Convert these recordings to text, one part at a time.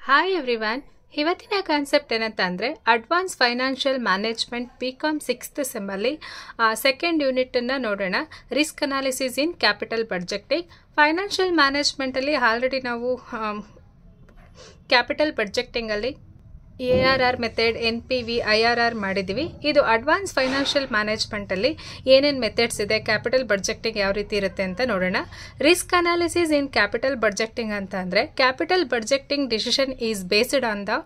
Hi everyone. ಇವತ್ತಿನ concept ಏನಂತ ಅಂದರೆ advance financial management BCom 6th ಸೆಮ್ಮಲ್ಲಿ ಸೆಕೆಂಡ್ ಯೂನಿಟನ್ನು ನೋಡೋಣ. Risk analysis in capital budgeting. Financial ಮ್ಯಾನೇಜ್ಮೆಂಟಲ್ಲಿ ಆಲ್ರೆಡಿ ನಾವು ಕ್ಯಾಪಿಟಲ್ ಬಡ್ಜೆಟಿಂಗಲ್ಲಿ ARR ಮೆಥಡ್, NPV, IRR ಮಾಡಿದ್ದೀವಿ. ಇದು ಅಡ್ವಾನ್ಸ್ ಫೈನಾನ್ಷಿಯಲ್ ಮ್ಯಾನೇಜ್ಮೆಂಟಲ್ಲಿ ಏನೇನು ಮೆಥಡ್ಸ್ ಇದೆ, ಕ್ಯಾಪಿಟಲ್ ಬಡ್ಜೆಟಿಂಗ್ ಯಾವ ರೀತಿ ಇರುತ್ತೆ ಅಂತ ನೋಡೋಣ. Risk analysis in capital budgeting ಅಂತ ಅಂದರೆ capital budgeting decision is based on the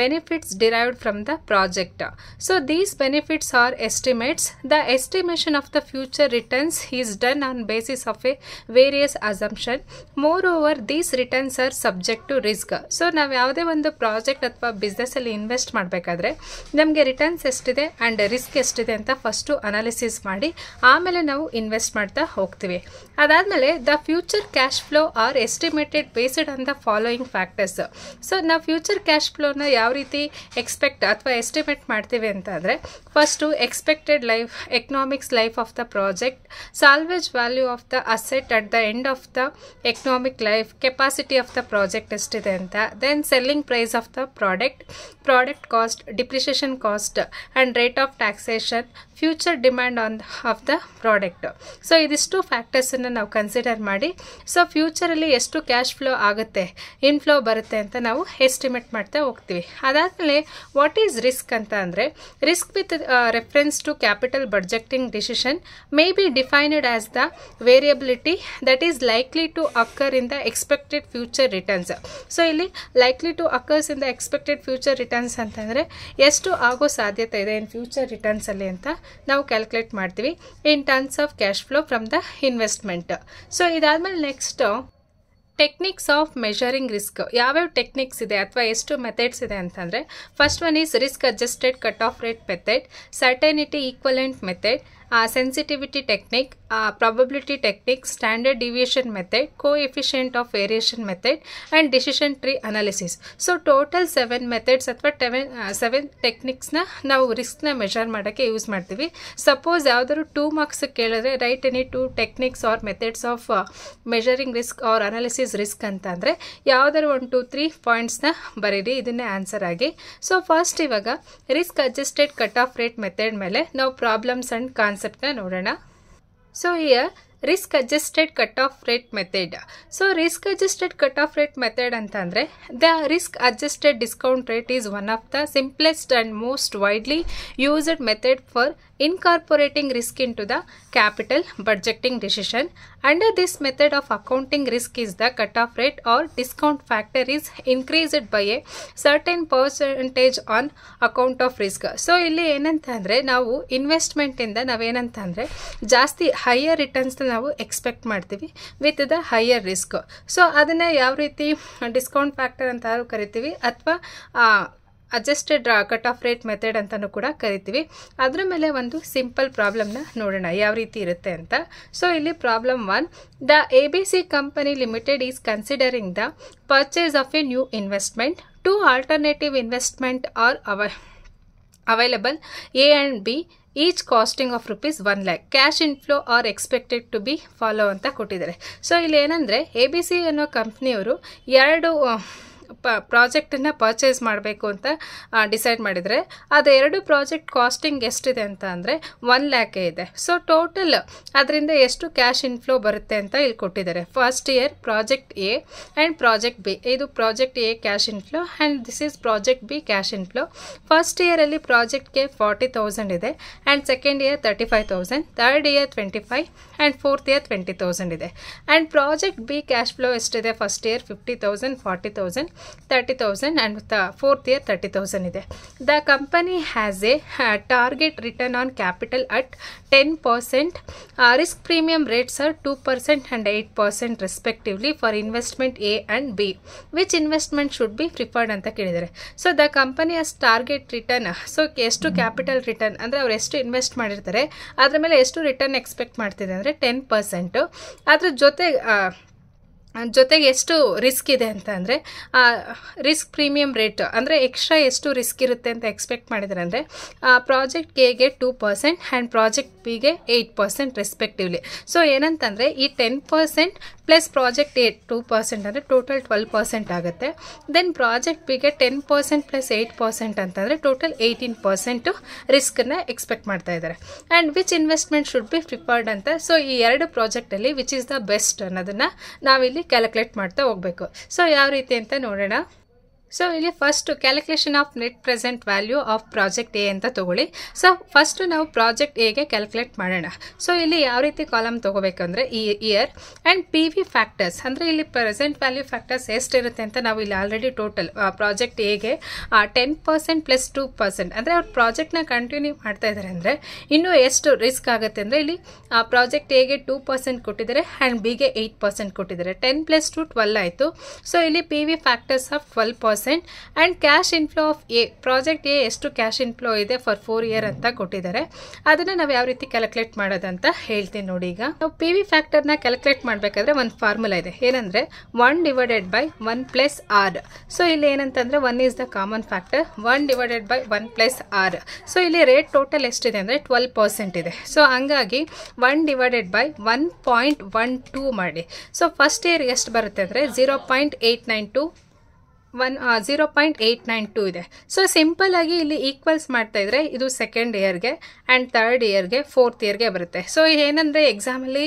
benefits derived from the project. So these benefits are estimates. The estimation of the future returns is done on basis of a various assumption. Moreover these returns are subject to risk. So ನಾವು ಯಾವುದೇ ಒಂದು project ಅಥವಾ business ಅಲ್ಲಿ invest ಮಾಡಬೇಕಾದ್ರೆ ನಮಗೆ returns ಎಷ್ಟಿದೆ and risk ಎಷ್ಟಿದೆ ಅಂತ ಫಸ್ಟು ಅನಾಲಿಸಿಸ್ ಮಾಡಿ ಆಮೇಲೆ ನಾವು ಇನ್ವೆಸ್ಟ್ ಮಾಡ್ತಾ ಹೋಗ್ತೀವಿ. ಅದಾದಮೇಲೆ the future cash flow are estimated based on the following factors. So ನಾವು ಫ್ಯೂಚರ್ ಕ್ಯಾಶ್ ಫ್ಲೋನ ಯಾವ ರೀತಿ ಎಕ್ಸ್ಪೆಕ್ಟ್ ಅಥವಾ ಎಸ್ಟಿಮೇಟ್ ಮಾಡ್ತೀವಿ ಅಂತ ಅಂದರೆ first expected life, economics life of the project, salvage value of the asset at the end of the economic life, capacity of the project ಎಷ್ಟಿದೆ ಅಂತ, then selling price of the product cost, depreciation cost and rate of taxation, future demand of the product. So ಇದಿಷ್ಟು ಫ್ಯಾಕ್ಟರ್ಸನ್ನು ನಾವು consider ಮಾಡಿ so ಫ್ಯೂಚರಲ್ಲಿ ಎಷ್ಟು cash flow ಆಗುತ್ತೆ, inflow ಬರುತ್ತೆ ಅಂತ ನಾವು ಎಸ್ಟಿಮೇಟ್ ಮಾಡ್ತಾ ಹೋಗ್ತೀವಿ. ಅದಾದಮೇಲೆ ವಾಟ್ ಈಸ್ ರಿಸ್ಕ್ ಅಂತ ಅಂದರೆ risk with reference to capital budgeting decision may be defined as the variability that is likely to occur in the expected future returns. So ಇಲ್ಲಿ likely to occurs in the expected future returns ಅಂತಂದರೆ ಎಷ್ಟು ಆಗೋ ಸಾಧ್ಯತೆ ಇದೆ in future ರಿಟರ್ನ್ಸಲ್ಲಿ ಅಂತ ನಾವು calculate ಮಾಡ್ತೀವಿ in terms of cash flow from the investment. So ಇದಾದಮೇಲೆ next techniques of measuring risk. ಯಾವ್ಯಾವ ಟೆಕ್ನಿಕ್ಸ್ ಇದೆ ಅಥವಾ ಎಷ್ಟು ಮೆಥಡ್ಸ್ ಇದೆ ಅಂತಂದರೆ first one is risk adjusted cut off rate method, certainty equivalent method, sensitivity technique, probability technique, standard deviation method, coefficient of variation method and decision tree analysis. So total 7 methods ಅಥವಾ 7 ಟೆಕ್ನಿಕ್ಸ್ನ ನಾವು ರಿಸ್ಕ್ನ measure ಮಾಡೋಕ್ಕೆ use ಮಾಡ್ತೀವಿ. Suppose ಯಾವುದಾದ್ರು 2 marks ಕೇಳಿದ್ರೆ right any 2 techniques or methods of measuring risk or analysis risk ಅಂತ ಅಂದರೆ ಯಾವುದಾದ್ರು 1, 2, 3 ಪಾಯಿಂಟ್ಸ್ನ ಬರೀರಿ, ಇದನ್ನೇ ಆನ್ಸರ್ ಆಗಿ. ಸೊ ಫಸ್ಟ್ ಇವಾಗ risk adjusted cut off rate method ಮೇಲೆ ನಾವು ಪ್ರಾಬ್ಲಮ್ಸ್ ಆ್ಯಂಡ್ ಕಾನ್ಸೆಪ್ಟ್ನ ನೋಡೋಣ. So here risk adjusted cutoff rate method. So risk adjusted cutoff rate method ಅಂತಂದ್ರೆ the risk adjusted discount rate is one of the simplest and most widely used method for incorporating risk into the capital budgeting decision. Under this method of accounting risk is the cutoff rate or discount factor is increased by a certain percentage on account of risk. So ಇಲ್ಲಿ ಏನಂತ ಅಂದರೆ ನಾವು ಇನ್ವೆಸ್ಟ್ಮೆಂಟಿಂದ ನಾವೇನಂತ ಅಂದರೆ ಜಾಸ್ತಿ higher returns ನಾವು expect ಮಾಡ್ತೀವಿ with the higher risk. So ಅದನ್ನು ಯಾವ ರೀತಿ ಡಿಸ್ಕೌಂಟ್ ಫ್ಯಾಕ್ಟರ್ ಅಂತ ಕರಿತೀವಿ ಅಥವಾ adjusted cut off rate method ಅಂತಲೂ ಕೂಡ ಕರಿತೀವಿ. ಅದರ ಮೇಲೆ ಒಂದು ಸಿಂಪಲ್ ಪ್ರಾಬ್ಲಮ್ನ ನೋಡೋಣ ಯಾವ ರೀತಿ ಇರುತ್ತೆ ಅಂತ. ಸೊ ಇಲ್ಲಿ problem 1, the ABC company limited is considering the purchase of a new investment. 2 alternative investment are available, A and B, each costing of ₹1 lakh. Cash inflow are expected to be follow ಅಂತ ಕೊಟ್ಟಿದ್ದಾರೆ. So ಇಲ್ಲಿ ಏನಂದರೆ ABC ಅನ್ನೋ ಕಂಪ್ನಿಯವರು 2 ಪ್ರಾಜೆಕ್ಟನ್ನು purchase ಮಾಡಬೇಕು ಅಂತ decide ಮಾಡಿದರೆ ಅದು 2 project casting ಎಷ್ಟಿದೆ ಅಂತ ಅಂದರೆ 1 lakh ಇದೆ. ಸೊ ಟೋಟಲ್ ಅದರಿಂದ ಎಷ್ಟು ಕ್ಯಾಶ್ ಇನ್ಫ್ಲೋ ಬರುತ್ತೆ ಅಂತ ಇಲ್ಲಿ ಕೊಟ್ಟಿದ್ದಾರೆ. First year project A and project B. ಇದು project A cash inflow and this is project B cash inflow. First ಇಯರಲ್ಲಿ ಪ್ರಾಜೆಕ್ಟ್ಗೆ 40,000 ಇದೆ and second year 35,000, third year 25 and fourth year 20,000 ಇದೆ. And project B cash flow ಎಷ್ಟಿದೆ, first year 50,000, 40,000, 30,000 and the fourth year 30,000 ಇದೆ. The company has a target return on capital at 10%. Risk premium rates are 2% and 8% respectively for investment A and B. Which investment should be preferred ಅಂತ ಕೇಳಿದ್ದಾರೆ. So the company has target return. So ಎಷ್ಟು capital return ಅಂದರೆ ಅವ್ರು ಎಷ್ಟು invest ಮಾಡಿರ್ತಾರೆ ಅದ್ರ ಮೇಲೆ ಎಷ್ಟು ರಿಟರ್ನ್ ಎಕ್ಸ್ಪೆಕ್ಟ್ ಮಾಡ್ತಿದೆ ಅಂದರೆ 10%. ಅದ್ರ ಜೊತೆಗೆ ಎಷ್ಟು ರಿಸ್ಕ್ ಇದೆ ಅಂತ ಅಂದರೆ ರಿಸ್ಕ್ ಪ್ರೀಮಿಯಂ ರೇಟ್ ಅಂದರೆ ಎಕ್ಸ್ಟ್ರಾ ಎಷ್ಟು ರಿಸ್ಕ್ ಇರುತ್ತೆ ಅಂತ ಎಕ್ಸ್ಪೆಕ್ಟ್ ಮಾಡಿದ್ದಾರೆ ಅಂದರೆ ಪ್ರಾಜೆಕ್ಟ್ ಕೆಗೆ 2% ಆ್ಯಂಡ್ ಪ್ರಾಜೆಕ್ಟ್ ಬಿಗೆ 8% ರೆಸ್ಪೆಕ್ಟಿವ್ಲಿ. ಸೊ ಏನಂತಂದರೆ ಈ 10% ಪ್ಲಸ್ ಪ್ರಾಜೆಕ್ಟ್ ಎ 2% ಅಂದರೆ ಟೋಟಲ್ 12% ಆಗುತ್ತೆ. ದೆನ್ ಪ್ರಾಜೆಕ್ಟ್ ಬಿಗೆ 10% ಪ್ಲಸ್ 8% ಅಂತಂದರೆ ಟೋಟಲ್ 18% ರಿಸ್ಕನ್ನು ಎಕ್ಸ್ಪೆಕ್ಟ್ ಮಾಡ್ತಾ ಇದ್ದಾರೆ. And which investment should be preferred ಅಂತ. ಸೊ ಈ ಎರಡು ಪ್ರಾಜೆಕ್ಟಲ್ಲಿ ವಿಚ್ ಈಸ್ ದ ಬೆಸ್ಟ್ ಅನ್ನೋದನ್ನು ನಾವಿಲ್ಲಿ ಕ್ಯಾಲ್ಕುಲೇಟ್ ಮಾಡ್ತಾ ಹೋಗಬೇಕು. ಸೊ ಯಾವ ರೀತಿ ಅಂತ ನೋಡೋಣ. ಸೊ ಇಲ್ಲಿ first calculation of net present value of project A ಅಂತ ತೊಗೊಳ್ಳಿ. ಸೊ ಫಸ್ಟು ನಾವು ಪ್ರಾಜೆಕ್ಟ್ ಎಗೆ ಕ್ಯಾಲ್ಕುಲೇಟ್ ಮಾಡೋಣ. ಸೊ ಇಲ್ಲಿ ಯಾವ ರೀತಿ ಕಾಲಮ್ ತೊಗೋಬೇಕಂದ್ರೆ ಈ year and P V factors ಅಂದರೆ ಇಲ್ಲಿ ಪ್ರೆಸೆಂಟ್ ವ್ಯಾಲ್ಯೂ ಫ್ಯಾಕ್ಟರ್ಸ್ ಎಷ್ಟಿರುತ್ತೆ ಅಂತ ನಾವು ಇಲ್ಲಿ ಆಲ್ರೆಡಿ ಟೋಟಲ್ ಪ್ರಾಜೆಕ್ಟ್ ಎಗೆ 10% ಪ್ಲಸ್ 2% ಅಂದರೆ ಅವ್ರು ಪ್ರಾಜೆಕ್ಟ್ನ ಕಂಟಿನ್ಯೂ ಮಾಡ್ತಾ ಇದ್ದಾರೆ ಅಂದರೆ ಇನ್ನೂ ಎಷ್ಟು ರಿಸ್ಕ್ ಆಗುತ್ತೆ ಅಂದರೆ ಇಲ್ಲಿ ಪ್ರಾಜೆಕ್ಟ್ ಎಗೆ 2% ಕೊಟ್ಟಿದ್ದಾರೆ ಆ್ಯಂಡ್ ಬಿಗೆ 8% ಕೊಟ್ಟಿದ್ದಾರೆ. 10 ಪ್ಲಸ್ 2 12 ಆಯಿತು. ಸೊ ಇಲ್ಲಿ P V factors of 12% and cash inflow of A project A ಎಷ್ಟು ಕ್ಯಾಶ್ ಇನ್ಫ್ಲೋ ಇದೆ ಫಾರ್ 4 ಇಯರ್ ಅಂತ ಕೊಟ್ಟಿದ್ದಾರೆ. ಅದನ್ನು ನಾವು ಯಾವ ರೀತಿ ಕ್ಯಾಲ್ಕುಲೇಟ್ ಮಾಡೋದಂತ ಹೇಳ್ತೀನಿ ನೋಡಿ. ಈಗ ನಾವು ಪಿ ವಿ ಫ್ಯಾಕ್ಟರ್ನ ಕ್ಯಾಲ್ಕುಲೇಟ್ ಮಾಡಬೇಕಾದ್ರೆ ಒಂದು ಫಾರ್ಮುಲಾ ಇದೆ, ಏನಂದರೆ 1 divided by 1 plus r. So ಇಲ್ಲಿ ಏನಂತಂದರೆ 1 is the common factor, 1 divided by 1 plus r. So ಇಲ್ಲಿ ರೇಟ್ ಟೋಟಲ್ ಎಷ್ಟಿದೆ ಅಂದರೆ 12% ಇದೆ. ಸೊ ಹಂಗಾಗಿ 1 ಡಿವೈಡೆಡ್ ಬೈ 1.12 ಮಾಡಿ. ಸೊ ಫಸ್ಟ್ ಇಯರ್ ಎಷ್ಟು ಬರುತ್ತೆ ಅಂದರೆ 0.892 ಇದೆ. ಸೊ ಸಿಂಪಲ್ ಆಗಿ ಇಲ್ಲಿ ಈಕ್ವಲ್ಸ್ ಮಾಡ್ತಾ ಇದ್ರೆ ಇದು ಸೆಕೆಂಡ್ ಇಯರ್ಗೆ ಆ್ಯಂಡ್ ಥರ್ಡ್ ಇಯರ್ಗೆ ಫೋರ್ತ್ ಇಯರ್ಗೆ ಬರುತ್ತೆ. ಸೊ ಏನಂದರೆ ಎಕ್ಸಾಮಲ್ಲಿ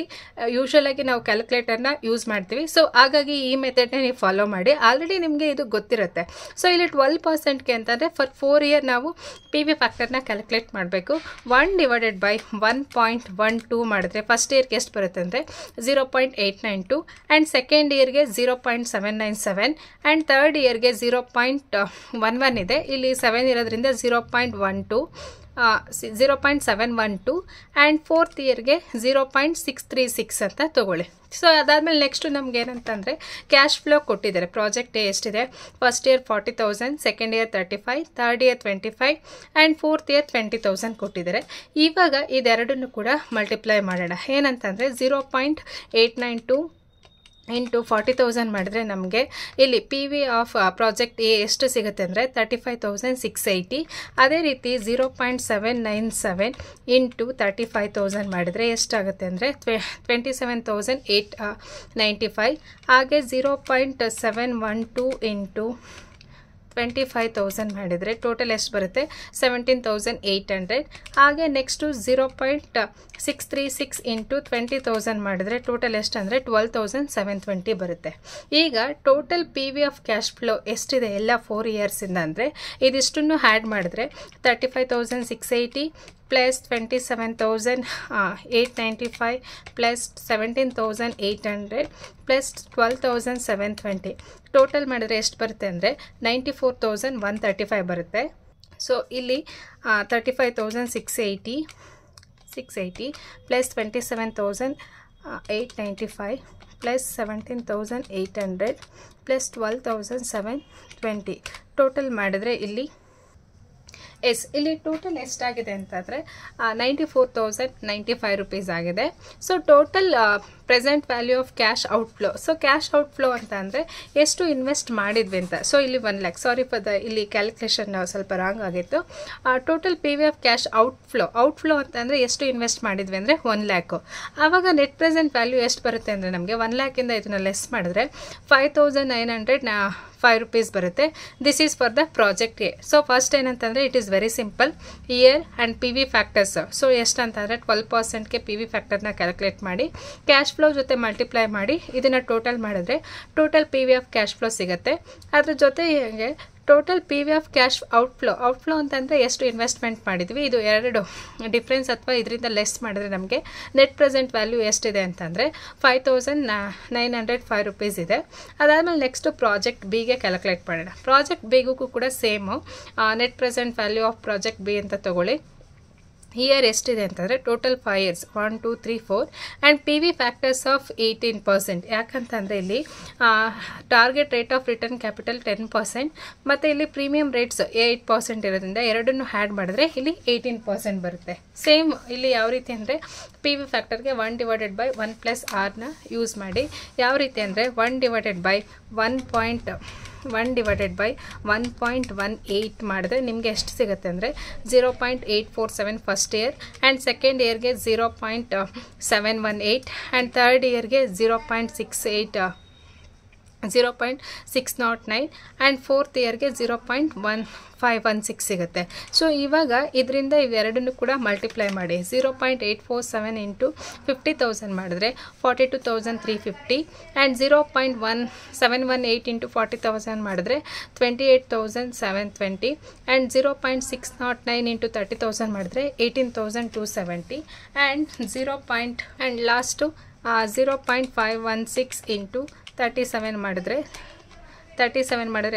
ಯೂಶ್ವಲ್ ಆಗಿ ನಾವು ಕ್ಯಾಲ್ಕುಲೇಟರ್ನ ಯೂಸ್ ಮಾಡ್ತೀವಿ. ಸೊ ಹಾಗಾಗಿ ಈ ಮೆಥಡ್ನ ನೀವು ಫಾಲೋ ಮಾಡಿ, ಆಲ್ರೆಡಿ ನಿಮಗೆ ಇದು ಗೊತ್ತಿರುತ್ತೆ. ಸೊ ಇಲ್ಲಿ 12%ಗೆ ಅಂತಂದರೆ ಫಾರ್ 4 ಇಯರ್ ನಾವು ಪಿ ವಿ ಫ್ಯಾಕ್ಟರ್ನ ಕ್ಯಾಲ್ಕುಲೇಟ್ ಮಾಡಬೇಕು. 1 ಡಿವೈಡೆಡ್ ಬೈ 1.12 ಮಾಡಿದ್ರೆ ಫಸ್ಟ್ ಇಯರ್ಗೆ ಎಷ್ಟು ಬರುತ್ತೆ ಅಂದರೆ 0.892 ಆ್ಯಂಡ್ ಸೆಕೆಂಡ್ ಇಯರ್ಗೆ 0.797 ಆ್ಯಂಡ್ ಥರ್ಡ್ ಇಯರ್ಗೆ 0.11 ಇದೆ. ಇಲ್ಲಿ 7 ಇರೋದ್ರಿಂದ 0.712 ಆ್ಯಂಡ್ ಫೋರ್ತ್ ಇಯರ್ಗೆ 0.636 ಅಂತ ತೊಗೊಳ್ಳಿ. ಸೊ ಅದಾದಮೇಲೆ ನೆಕ್ಸ್ಟು ನಮ್ಗೆ ಏನಂತಂದರೆ ಕ್ಯಾಶ್ ಫ್ಲೋ ಕೊಟ್ಟಿದ್ದಾರೆ. ಪ್ರಾಜೆಕ್ಟ್ ಎಷ್ಟಿದೆ, first year 40,000, second year 35, third year 25 and fourth year 20,000 ಕೊಟ್ಟಿದ್ದಾರೆ. ಇವಾಗ ಇದೆರಡನ್ನು ಕೂಡ ಮಲ್ಟಿಪ್ಲೈ ಮಾಡೋಣ. ಏನಂತಂದರೆ 0.892 ಇಂಟು 40,000 ಮಾಡಿದ್ರೆ ನಮಗೆ ಇಲ್ಲಿ P V of project A ಎಷ್ಟು ಸಿಗುತ್ತೆ ಅಂದರೆ 35,680. ಅದೇ ರೀತಿ 0.797 ಇಂಟು 35,000 ಮಾಡಿದರೆ ಎಷ್ಟಾಗುತ್ತೆ ಅಂದರೆ 27,895. ಹಾಗೆ 0.712 ಇಂಟು 25,000 ಮಾಡಿದರೆ ಟೋಟಲ್ ಎಷ್ಟು ಬರುತ್ತೆ 17,800. ಹಾಗೆ ನೆಕ್ಸ್ಟು 0.636 ಇಂಟು 20,000 ಮಾಡಿದರೆ ಟೋಟಲ್ ಎಷ್ಟು ಅಂದರೆ 12,720 ಬರುತ್ತೆ. ಈಗ total P V of cash flow ಎಷ್ಟಿದೆ ಎಲ್ಲ 4 ಇಯರ್ಸಿಂದ ಅಂದರೆ ಇದಿಷ್ಟನ್ನು ಆ್ಯಡ್ ಮಾಡಿದ್ರೆ 35,680 ಪ್ಲಸ್ 27,895 ಪ್ಲಸ್ 17,800 ಪ್ಲಸ್ 12,720 ಟೋಟಲ್ ಮಾಡಿದರೆ ಎಷ್ಟು ಬರುತ್ತೆ ಅಂದರೆ 94,135 ಬರುತ್ತೆ. ಸೊ ಇಲ್ಲಿ 35,680 ಪ್ಲಸ್ 27,895 ಪ್ಲಸ್ 17,800 ಪ್ಲಸ್ 12,720 ಟೋಟಲ್ ಮಾಡಿದ್ರೆ ಇಲ್ಲಿ ಇಲ್ಲಿ ಟೋಟಲ್ ಎಷ್ಟಾಗಿದೆ ಅಂತಂದರೆ 94,095 ರುಪೀಸ್ ಆಗಿದೆ. So total present value of cash outflow. So cash outflow ಅಂತ ಅಂದರೆ ಎಷ್ಟು ಇನ್ವೆಸ್ಟ್ ಮಾಡಿದ್ವಿ ಅಂತ. ಸೊ ಇಲ್ಲಿ 1 lakh, ಸಾರಿ ಫಾರ್ ದ ಇಲ್ಲಿ ಕ್ಯಾಲ್ಕುಲೇಷನ್ ಸ್ವಲ್ಪ ರಾಂಗ್ ಆಗಿತ್ತು. Total P V of cash outflow ಅಂತ ಅಂದರೆ ಎಷ್ಟು ಇನ್ವೆಸ್ಟ್ ಮಾಡಿದ್ವಿ ಅಂದರೆ 1 lakh. ಆವಾಗ ನೆಟ್ ಪ್ರೆಸೆಂಟ್ ವ್ಯಾಲ್ಯೂ ಎಷ್ಟು ಬರುತ್ತೆ ಅಂದರೆ ನಮಗೆ 1 lakh ಇದನ್ನು ಲೆಸ್ ಮಾಡಿದ್ರೆ 5,905 ರುಪೀಸ್ ಬರುತ್ತೆ. This is for the project A. So first ಏನಂತಂದರೆ it is very simple, year and P V factors. So ಎಷ್ಟು ಅಂತಂದರೆ 12%ಗೆ ಪಿ ವಿ ಫ್ಯಾಕ್ಟರ್ನ ಕ್ಯಾಲ್ಕುಲೇಟ್ ಮಾಡಿ ಕ್ಯಾಶ್ ಫ್ಲೋ ಜೊತೆ ಮಲ್ಟಿಪ್ಲೈ ಮಾಡಿ ಇದನ್ನು ಟೋಟಲ್ ಮಾಡಿದ್ರೆ total P V of cash flow ಸಿಗುತ್ತೆ. ಅದ್ರ ಜೊತೆಗೆ total P V of cash outflow ಅಂತಂದರೆ ಎಷ್ಟು ಇನ್ವೆಸ್ಟ್ಮೆಂಟ್ ಮಾಡಿದ್ವಿ, ಇದು ಎರಡು ಡಿಫ್ರೆನ್ಸ್ ಅಥವಾ ಇದರಿಂದ ಲೆಸ್ ಮಾಡಿದ್ರೆ ನಮಗೆ ನೆಟ್ ಪ್ರೆಸೆಂಟ್ ವ್ಯಾಲ್ಯೂ ಎಷ್ಟಿದೆ ಅಂತಂದರೆ 5,905 ರುಪೀಸ್ ಇದೆ. ಅದಾದಮೇಲೆ ನೆಕ್ಸ್ಟು ಪ್ರಾಜೆಕ್ಟ್ ಬಿಗೆ ಕ್ಯಾಲ್ಕುಲೇಟ್ ಮಾಡೋಣ. ಪ್ರಾಜೆಕ್ಟ್ ಬಿಗೂ ಕೂಡ same net present value of project B ಅಂತ ತೊಗೊಳ್ಳಿ. ಇಯರ್ ಎಷ್ಟಿದೆ ಅಂತಂದರೆ total 5 years 1 2 3 4 and P V factors of 18%. ಯಾಕಂತಂದರೆ ಇಲ್ಲಿ target rate of return capital 10% ಮತ್ತು ಇಲ್ಲಿ ಪ್ರೀಮಿಯಂ ರೇಟ್ಸ್ 8% ಇರೋದ್ರಿಂದ ಎರಡನ್ನು ಆ್ಯಡ್ ಮಾಡಿದ್ರೆ ಇಲ್ಲಿ 18% ಬರುತ್ತೆ. ಸೇಮ್ ಇಲ್ಲಿ ಯಾವ ರೀತಿ ಅಂದರೆ ಪಿ ವಿ ಫ್ಯಾಕ್ಟರ್ಗೆ 1 ಡಿವೈಡೆಡ್ ಬೈ 1 ಪ್ಲಸ್ ಆರ್ನ ಯೂಸ್ ಮಾಡಿ ಯಾವ ರೀತಿ ಅಂದರೆ 1 ಡಿವೈಡೆಡ್ ಬೈ 1. 1/1.18 ಮಾಡಿದ್ರೆ ನಿಮಗೆ ಎಷ್ಟು ಸಿಗುತ್ತೆ ಅಂದರೆ 0.847 ಫಸ್ಟ್ ಇಯರ್, ಆ್ಯಂಡ್ ಸೆಕೆಂಡ್ ಇಯರ್ಗೆ 0.718, ಆ್ಯಂಡ್ ಥರ್ಡ್ ಇಯರ್ಗೆ 0.609, ಆ್ಯಂಡ್ ಫೋರ್ತ್ ಇಯರ್ಗೆ 0.1516 ಸಿಗುತ್ತೆ. ಸೊ ಇವಾಗ ಇದರಿಂದ ಇವೆರಡನ್ನು ಕೂಡ ಮಲ್ಟಿಪ್ಲೈ ಮಾಡಿ 0.847 ಇಂಟು 50,000 ಮಾಡಿದ್ರೆ 42,350, ಆ್ಯಂಡ್ 0.1718 ಇಂಟು 40,000 ಮಾಡಿದ್ರೆ 28,720, ಆ್ಯಂಡ್ 0.609 ಇಂಟು 30,000 ಮಾಡಿದ್ರೆ 18,270, ಆ್ಯಂಡ್ ಆ್ಯಂಡ್ ಲಾಸ್ಟು 0.516 ಇಂಟು 37 ಮಾಡಿದ್ರೆ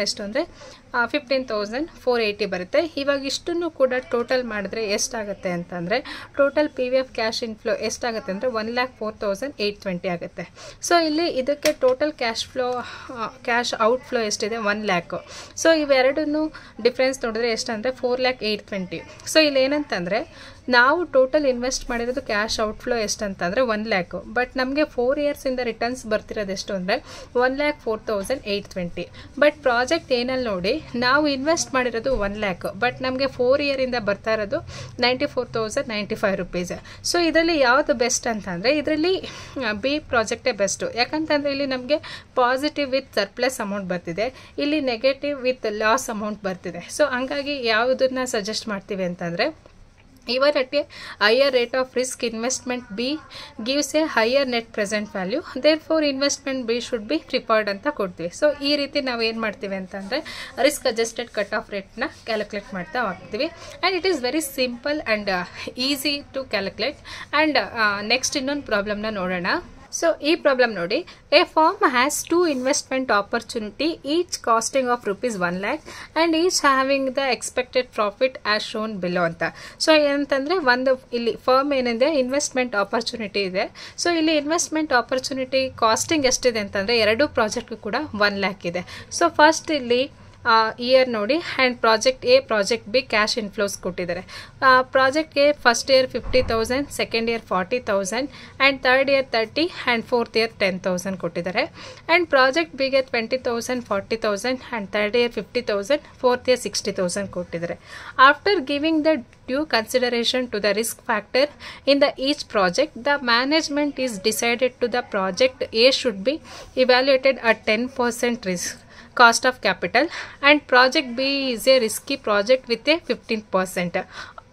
ಎಷ್ಟು ಅಂದರೆ 15,480 ಬರುತ್ತೆ. ಇವಾಗ ಇಷ್ಟನ್ನು ಕೂಡ ಟೋಟಲ್ ಮಾಡಿದ್ರೆ ಎಷ್ಟಾಗುತ್ತೆ ಅಂತಂದರೆ ಟೋಟಲ್ PVF ಕ್ಯಾಶ್ ಇನ್ಫ್ಲೋ ಎಷ್ಟಾಗುತ್ತೆ ಅಂದರೆ 1,04,820 ಆಗುತ್ತೆ. ಸೊ ಇಲ್ಲಿ ಇದಕ್ಕೆ ಟೋಟಲ್ ಕ್ಯಾಶ್ ಔಟ್ಫ್ಲೋ ಎಷ್ಟಿದೆ 1,00,000. ಸೊ ಇವೆರಡನ್ನು ಡಿಫ್ರೆನ್ಸ್ ನೋಡಿದ್ರೆ ಎಷ್ಟಂದರೆ 4,08,20. ಸೊ ಇಲ್ಲಿ ಏನಂತಂದರೆ ನಾವು ಟೋಟಲ್ ಇನ್ವೆಸ್ಟ್ ಮಾಡಿರೋದು ಕ್ಯಾಶ್ ಔಟ್ಫ್ಲೋ ಎಷ್ಟಂತಂದರೆ 1,00,000, ಬಟ್ ನಮಗೆ 4 ಇಯರ್ಸಿಂದ ರಿಟರ್ನ್ಸ್ ಬರ್ತಿರೋದು ಎಷ್ಟು ಅಂದರೆ 1,04,820. ಬಟ್ ಪ್ರಾಜೆಕ್ಟ್ ಏನಲ್ಲಿ ನೋಡಿ ನಾವು ಇನ್ವೆಸ್ಟ್ ಮಾಡಿರೋದು 1,00,000, ಬಟ್ ನಮಗೆ 4 ಇಯರಿಂದ ಬರ್ತಾ ಇರೋದು 94,095 ರುಪೀಸ್. ಸೊ ಇದರಲ್ಲಿ ಯಾವುದು ಬೆಸ್ಟ್ ಅಂತಂದರೆ ಇದರಲ್ಲಿ ಬಿ ಪ್ರಾಜೆಕ್ಟೇ ಬೆಸ್ಟು. ಯಾಕಂತಂದರೆ ಇಲ್ಲಿ ನಮಗೆ ಪಾಸಿಟಿವ್ ವಿತ್ ಸರ್ಪ್ಲಸ್ ಅಮೌಂಟ್ ಬರ್ತಿದೆ, ಇಲ್ಲಿ ನೆಗೆಟಿವ್ ವಿತ್ ಲಾಸ್ ಅಮೌಂಟ್ ಬರ್ತಿದೆ. ಸೊ ಹಂಗಾಗಿ ಯಾವುದನ್ನು ಸಜೆಸ್ಟ್ ಮಾಡ್ತೀವಿ ಅಂತಂದರೆ even at a higher rate of risk, investment B gives a higher net present value, therefore investment B should be preferred ಅಂತ ಕೊಡ್ತೀವಿ. So ಈ ರೀತಿ ನಾವು ಏನು ಮಾಡ್ತೀವಿ ಅಂತಂದರೆ ರಿಸ್ಕ್ ಅಡ್ಜಸ್ಟೆಡ್ ಕಟ್ ಆಫ್ ರೇಟ್ನ ಕ್ಯಾಲ್ಕುಲೇಟ್ ಮಾಡ್ತಾ ಹೋಗ್ತೀವಿ. And it is very simple and easy to calculate. And next ಇನ್ನೊಂದು ಪ್ರಾಬ್ಲಮ್ನ ನೋಡೋಣ. ಸೊ ಈ ಪ್ರಾಬ್ಲಮ್ ನೋಡಿ, a firm has 2 investment opportunity each costing of ₹1,00,000 and each having the expected profit as shown below ಅಂತ. So ಏನಂತಂದರೆ ಒಂದು ಇಲ್ಲಿ firm ಏನಿದೆ ಇನ್ವೆಸ್ಟ್ಮೆಂಟ್ ಆಪರ್ಚುನಿಟಿ ಇದೆ. ಸೊ ಇಲ್ಲಿ ಇನ್ವೆಸ್ಟ್ಮೆಂಟ್ ಆಪರ್ಚುನಿಟಿ ಕಾಸ್ಟಿಂಗ್ ಎಷ್ಟಿದೆ ಅಂತಂದರೆ ಎರಡು ಪ್ರಾಜೆಕ್ಟ್ಗೂ ಕೂಡ 1,00,000 ಇದೆ. ಸೊ ಫಸ್ಟ್ ಇಲ್ಲಿ ಇಯರ್ ನೋಡಿ, and project A project B cash inflows ಕೊಟ್ಟಿದ್ದಾರೆ. Project A first year 50,000, second year 40,000, and third year 30, and fourth year 10,000 ಕೊಟ್ಟಿದ್ದಾರೆ. ಆ್ಯಂಡ್ ಪ್ರಾಜೆಕ್ಟ್ ಬಿಗೆ 20,000, 40,000, and third year 50,000, fourth year 60,000 ಕೊಟ್ಟಿದ್ದಾರೆ. After giving the due consideration to the risk factor in the each project, the management is decided to the project A should be evaluated at 10% risk cost of capital, and project B is a risky project with a 15%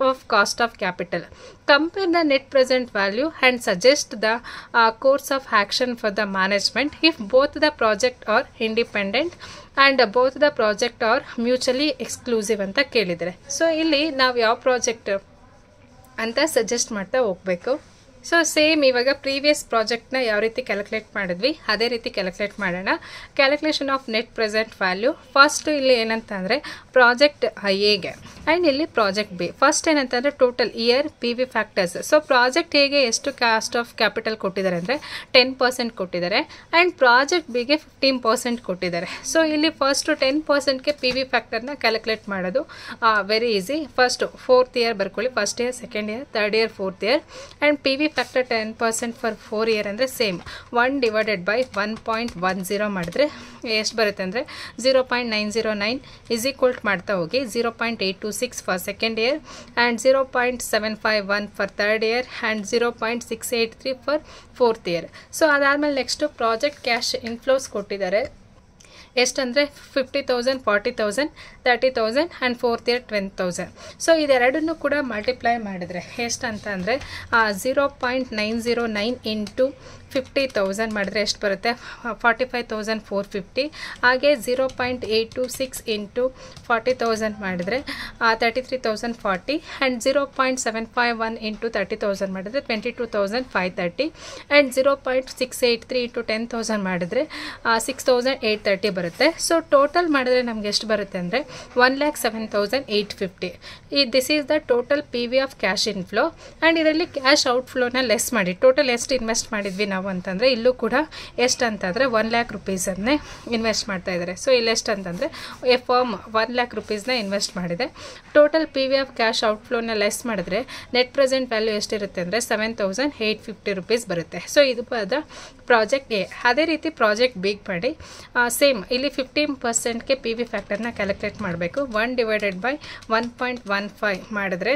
of cost of capital. Compare the net present value and suggest the course of action for the management if both the project are independent and both the project are mutually exclusive ಅಂತ ಕೇಳಿದರೆ. So ಇಲ್ಲಿ ನಾವು ಯಾವ project ಅಂತ suggest ಮಾಡ್ತಾ ಹೋಗಬೇಕು. So same ಇವಾಗ previous ಪ್ರಾಜೆಕ್ಟ್ನ ಯಾವ ರೀತಿ ಕ್ಯಾಲ್ಕುಲೇಟ್ ಮಾಡಿದ್ವಿ ಅದೇ ರೀತಿ ಕ್ಯಾಲ್ಕುಲೇಟ್ ಮಾಡೋಣ. Calculation of net present value first ಇಲ್ಲಿ ಏನಂತಂದರೆ ಪ್ರಾಜೆಕ್ಟ್ ಎಗೆ ಆ್ಯಂಡ್ ಇಲ್ಲಿ ಪ್ರಾಜೆಕ್ಟ್ ಬಿ. ಫಸ್ಟ್ ಏನಂತಂದರೆ total year PV factors. So project ಎಗೆ ಎಷ್ಟು ಕಾಸ್ಟ್ ಆಫ್ ಕ್ಯಾಪಿಟಲ್ ಕೊಟ್ಟಿದ್ದಾರೆ ಅಂದರೆ 10% ಕೊಟ್ಟಿದ್ದಾರೆ, ಆ್ಯಂಡ್ ಪ್ರಾಜೆಕ್ಟ್ ಬಿಗೆ 15% ಕೊಟ್ಟಿದ್ದಾರೆ. ಸೊ ಇಲ್ಲಿ ಫಸ್ಟು 10%ಗೆ PV ಫ್ಯಾಕ್ಟರ್ನ ಕ್ಯಾಲ್ಕುಲೇಟ್ ಮಾಡೋದು very easy. First fourth year ಬರ್ಕೊಳ್ಳಿ, first year, second year, third year, fourth year, and PV factor 10% for 4 year ಅಂದರೆ ಸೇಮ್ 1/1.10 ಮಾಡಿದ್ರೆ ಎಷ್ಟು ಬರುತ್ತೆ ಅಂದರೆ 0.909 ಇಸ್ ಈಕ್ವಲ್ ಮಾಡ್ತಾ ಹೋಗಿ 0.826 for second year, and 0.751 for third year, and 0.683 for fourth year. So ಅದಾದಮೇಲೆ next project cash inflows ಕೊಟ್ಟಿದ್ದಾರೆ ಎಷ್ಟಂದರೆ 50,000, 40,000, 30,000, and fourth year 20,000. So ಇದೆರಡನ್ನೂ ಕೂಡ ಮಲ್ಟಿಪ್ಲೈ ಮಾಡಿದ್ರೆ ಎಷ್ಟು ಅಂತ ಅಂದರೆ 0.909 ಇಂಟು 50,000 ಮಾಡಿದ್ರೆ ಎಷ್ಟು ಬರುತ್ತೆ 45,450. ಹಾಗೆ 0.826 ಇಂಟು 40,000 ಮಾಡಿದ್ರೆ 33,040, ಆ್ಯಂಡ್ 0.751 ಇಂಟು 30,000 ಮಾಡಿದ್ರೆ 22,530, ಆ್ಯಂಡ್ 0.683 ಇಂಟು 10,000 ಮಾಡಿದ್ರೆ 6,830 ಬರುತ್ತೆ. ಸೊ ಟೋಟಲ್ ಮಾಡಿದ್ರೆ ನಮ್ಗೆ ಎಷ್ಟು ಬರುತ್ತೆ ಅಂದರೆ 1,07,850. This is the total PV of cash inflow. And ಇದರಲ್ಲಿ ಕ್ಯಾಶ್ ಔಟ್ಫ್ಲೋನ ಲೆಸ್ ಮಾಡಿ ಟೋಟಲ್ ಎಷ್ಟು ಇನ್ವೆಸ್ಟ್ ಮಾಡಿದ್ವಿ ನಾವು ಅಂತಂದರೆ ಇಲ್ಲೂ ಕೂಡ ಎಷ್ಟು ಅಂತಂದರೆ 1 lakh rupeesನ್ನೇ ಇನ್ವೆಸ್ಟ್ ಮಾಡ್ತಾ ಇದ್ದಾರೆ. ಸೊ ಇಲ್ಲಿ ಎಷ್ಟು ಅಂತಂದರೆ ಎ ಫರ್ಮ್ 1 lakh rupeesನ ಇನ್ವೆಸ್ಟ್ ಮಾಡಿದೆ. Total P V of cash ಔಟ್ಫ್ಲೋನ ಲೆಸ್ ಮಾಡಿದ್ರೆ ನೆಟ್ ಪ್ರೆಸೆಂಟ್ ವ್ಯಾಲ್ಯೂ ಎಷ್ಟಿರುತ್ತೆ ಅಂದರೆ 7,850 rupees ಬರುತ್ತೆ. ಸೊ ಇದು ಪ್ರಾಜೆಕ್ಟ್ ಎ. ಅದೇ ರೀತಿ ಪ್ರಾಜೆಕ್ಟ್ ಬಿಗ್ ಮಾಡಿ ಸೇಮ್ ಇಲ್ಲಿ 15%ಗೆ ಪಿ ವಿ ಫ್ಯಾಕ್ಟರ್ನ ಕ್ಯಾಲ್ಕುಲೇಟ್ ಮಾಡಬೇಕು. 1/1.15 ಮಾಡಿದ್ರೆ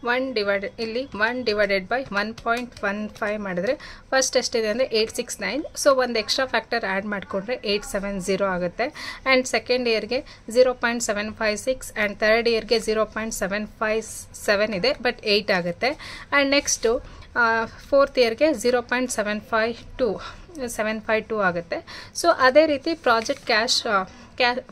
1/1.15 ಮಾಡಿದ್ರೆ ಫಸ್ಟ್ ಎಷ್ಟಿದೆ ಅಂದರೆ 869. ಸೊ ಒಂದು ಎಕ್ಸ್ಟ್ರಾ ಫ್ಯಾಕ್ಟರ್ ಆ್ಯಡ್ ಮಾಡಿಕೊಂಡ್ರೆ 870 ಆಗುತ್ತೆ. ಆ್ಯಂಡ್ ಸೆಕೆಂಡ್ ಇಯರ್ಗೆ 0.756 ಆ್ಯಂಡ್ ಥರ್ಡ್ ಇಯರ್ಗೆ 0.757 ಇದೆ, ಬಟ್ 8 ಆಗುತ್ತೆ. ಆ್ಯಂಡ್ ನೆಕ್ಸ್ಟು ಫೋರ್ತ್ ಇಯರ್ಗೆ 0.752 ಆಗುತ್ತೆ. ಸೊ ಅದೇ ರೀತಿ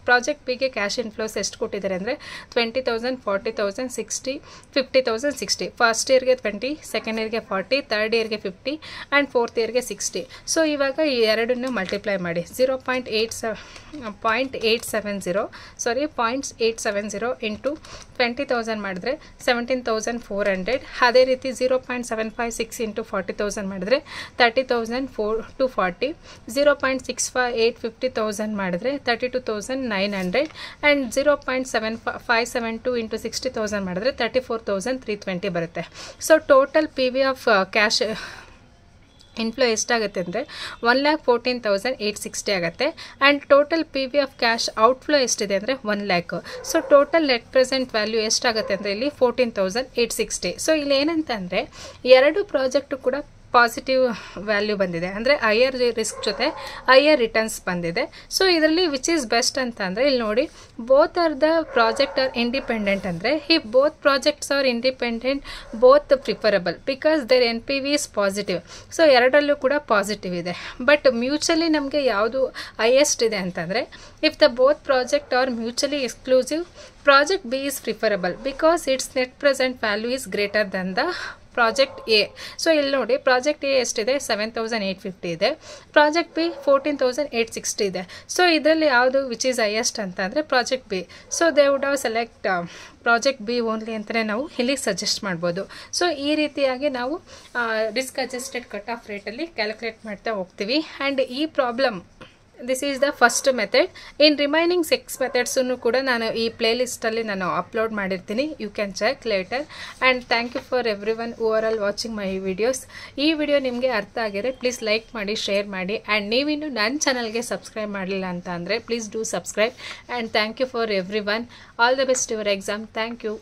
ಪ್ರಾಜೆಕ್ಟ್ ಬಿಗೆ ಕ್ಯಾಶ್ ಇನ್ಫ್ಲೋಸ್ ಎಷ್ಟು ಕೊಟ್ಟಿದ್ದಾರೆ ಅಂದರೆ 20,000, 40,000, 60, 50,000, 60. ಫಸ್ಟ್ ಇಯರ್ಗೆ 20, ಸೆಕೆಂಡ್ ಇಯರ್ಗೆ 40, ಥರ್ಡ್ ಇಯರ್ಗೆ 50 ಆ್ಯಂಡ್ ಫೋರ್ತ್ ಇಯರ್ಗೆ 60. ಸೊ ಇವಾಗ ಈ ಎರಡನ್ನೂ ಮಲ್ಟಿಪ್ಲೈ ಮಾಡಿ 0.870 ಇಂಟು 20,000 ಮಾಡಿದ್ರೆ 17,400. ಅದೇ ರೀತಿ 0.756 ಇಂಟು 40,000 ಮಾಡಿದ್ರೆ 30,240. 0.658 50,000 ಮಾಡಿದ್ರೆ 32,900 ಆ್ಯಂಡ್ 0.7572 ಇಂಟು 60,000 ಮಾಡಿದ್ರೆ 34,320 ಬರುತ್ತೆ. So total P V of cash inflow ಎಷ್ಟಾಗುತ್ತೆ ಅಂದರೆ 1,14,860 ಆಗುತ್ತೆ. And total P V of cash outflow ಎಷ್ಟಿದೆ ಅಂದರೆ 1 lakh. So total net present value ಎಷ್ಟಾಗುತ್ತೆ ಅಂದರೆ ಇಲ್ಲಿ 14,860. ಸೊ ಇಲ್ಲಿ ಏನಂತಂದರೆ ಎರಡು ಪ್ರಾಜೆಕ್ಟು ಕೂಡ ಪಾಸಿಟಿವ್ ವ್ಯಾಲ್ಯೂ ಬಂದಿದೆ, ಅಂದರೆ ಹೈಯರ್ ರಿಸ್ಕ್ ಜೊತೆ ಹೈಯರ್ ರಿಟರ್ನ್ಸ್ ಬಂದಿದೆ. ಸೊ ಇದರಲ್ಲಿ ವಿಚ್ ಈಸ್ ಬೆಸ್ಟ್ ಅಂತ ಅಂದರೆ ಇಲ್ಲಿ ನೋಡಿ, both are the project are independent. ಅಂದರೆ ಈ both projects are independent, both preferable because their NPV is positive. So ಎರಡರಲ್ಲೂ ಕೂಡ ಪಾಸಿಟಿವ್ ಇದೆ. ಬಟ್ ಮ್ಯೂಚುವಲಿ ನಮಗೆ ಯಾವುದು ಹೈಯೆಸ್ಟ್ ಇದೆ ಅಂತಂದರೆ if the both project are mutually exclusive, project B is preferable because its net present value is greater than the project A. So ಇಲ್ಲಿ ನೋಡಿ project A ಎಷ್ಟಿದೆ 7,850 ಇದೆ, ಪ್ರಾಜೆಕ್ಟ್ ಬಿ 14,860 ಇದೆ. ಸೊ ಇದರಲ್ಲಿ ಯಾವುದು ವಿಚ್ ಈಸ್ ಹೈಯೆಸ್ಟ್ ಅಂತ ಅಂದರೆ project B. So they would have select project B only ಅಂತಲೇ ನಾವು ಇಲ್ಲಿ ಸಜೆಸ್ಟ್ ಮಾಡ್ಬೋದು. ಸೊ ಈ ರೀತಿಯಾಗಿ ನಾವು ರಿಸ್ಕ್ ಅಡ್ಜಸ್ಟೆಡ್ ಕಟ್ ಆಫ್ ರೇಟಲ್ಲಿ ಕ್ಯಾಲ್ಕುಲೇಟ್ ಮಾಡ್ತಾ ಹೋಗ್ತೀವಿ. ಆ್ಯಂಡ್ ಈ problem this is the first method. In remaining 6 ಮೆಥಡ್ಸನ್ನು ಕೂಡ ನಾನು ಈ ಪ್ಲೇಲಿಸ್ಟಲ್ಲಿ ನಾನು ಅಪ್ಲೋಡ್ ಮಾಡಿರ್ತೀನಿ. You can check later. And thank you for everyone who are all watching my videos. ಈ ವಿಡಿಯೋ ನಿಮಗೆ ಅರ್ಥ ಆಗಿದ್ರೆ ಪ್ಲೀಸ್ ಲೈಕ್ ಮಾಡಿ, ಶೇರ್ ಮಾಡಿ. ಆ್ಯಂಡ್ ನೀವಿನ್ನು ನನ್ನ ಚಾನಲ್ಗೆ ಸಬ್ಸ್ಕ್ರೈಬ್ ಮಾಡಲಿಲ್ಲ ಅಂತ ಅಂದರೆ please do subscribe. And thank you for everyone. All the best your exam. Thank you.